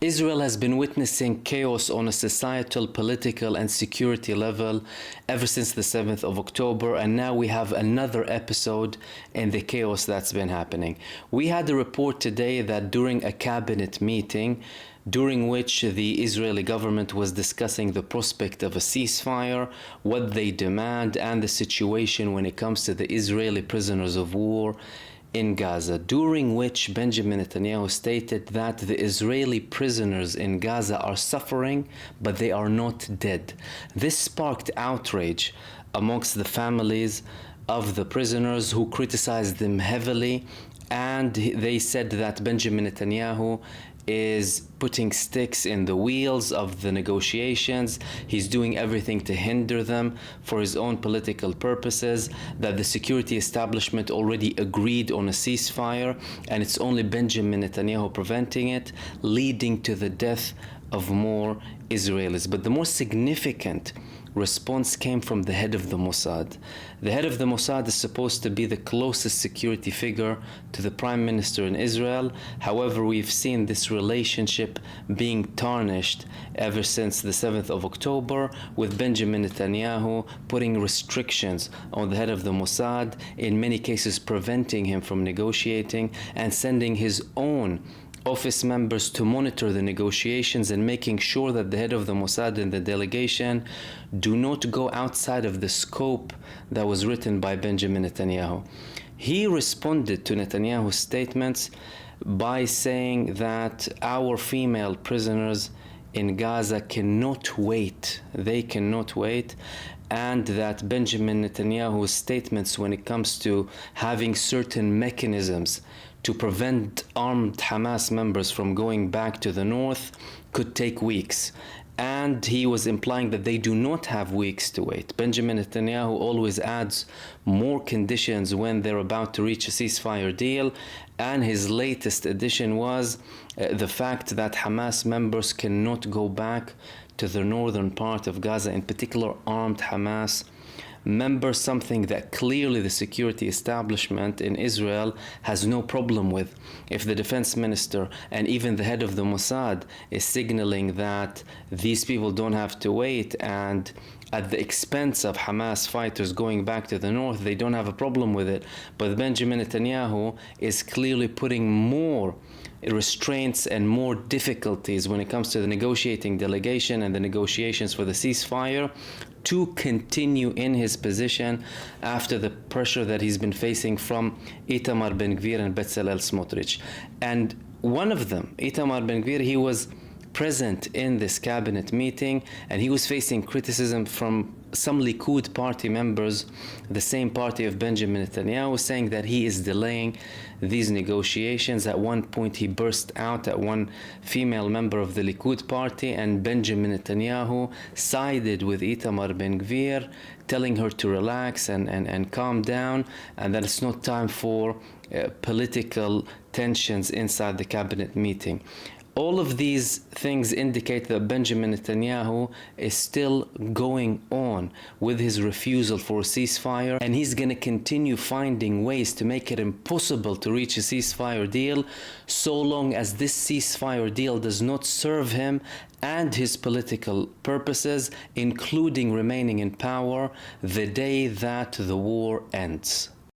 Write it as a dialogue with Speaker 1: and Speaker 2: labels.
Speaker 1: Israel has been witnessing chaos on a societal, political, and security level ever since the 7th of October, and now we have another episode in the chaos that's been happening. We had a report today that during a cabinet meeting, during which the Israeli government was discussing the prospect of a ceasefire, what they demand, and the situation when it comes to the Israeli prisoners of war in Gaza, during which Benjamin Netanyahu stated that the Israeli prisoners in Gaza are suffering, but they are not dead. This sparked outrage amongst the families of the prisoners, who criticized them heavily, and they said that Benjamin Netanyahu is putting sticks in the wheels of the negotiations. He's doing everything to hinder them for his own political purposes, that the security establishment already agreed on a ceasefire and it's only Benjamin Netanyahu preventing it, leading to the death of more Israelis. But the more significant response came from the head of the Mossad. The head of the Mossad is supposed to be the closest security figure to the Prime Minister in Israel. However, we've seen this relationship being tarnished ever since the 7th of October, with Benjamin Netanyahu putting restrictions on the head of the Mossad, in many cases preventing him from negotiating, and sending his own office members to monitor the negotiations and making sure that the head of the Mossad and the delegation do not go outside of the scope that was written by Benjamin Netanyahu. He responded to Netanyahu's statements by saying that our female prisoners in Gaza cannot wait. They cannot wait. And that Benjamin Netanyahu's statements when it comes to having certain mechanisms to prevent armed Hamas members from going back to the north could take weeks. And he was implying that they do not have weeks to wait. Benjamin Netanyahu always adds more conditions when they're about to reach a ceasefire deal. And his latest addition was the fact that Hamas members cannot go back to the northern part of Gaza, in particular armed Hamas members, something that clearly the security establishment in Israel has no problem with. If the defense minister and even the head of the Mossad is signaling that these people don't have to wait, and at the expense of Hamas fighters going back to the north, they don't have a problem with it. But Benjamin Netanyahu is clearly putting more restraints and more difficulties when it comes to the negotiating delegation and the negotiations for the ceasefire to continue in his position after the pressure that he's been facing from Itamar Ben-Gvir and Bezalel Smotrich. And one of them, Itamar Ben-Gvir, he was present in this cabinet meeting, and he was facing criticism from some Likud party members, the same party of Benjamin Netanyahu, saying that he is delaying these negotiations. At one point he burst out at one female member of the Likud party, and Benjamin Netanyahu sided with Itamar Ben-Gvir, telling her to relax and calm down, and that it's not time for political tensions inside the cabinet meeting. All of these things indicate that Benjamin Netanyahu is still going on with his refusal for a ceasefire, and he's going to continue finding ways to make it impossible to reach a ceasefire deal so long as this ceasefire deal does not serve him and his political purposes, including remaining in power the day that the war ends.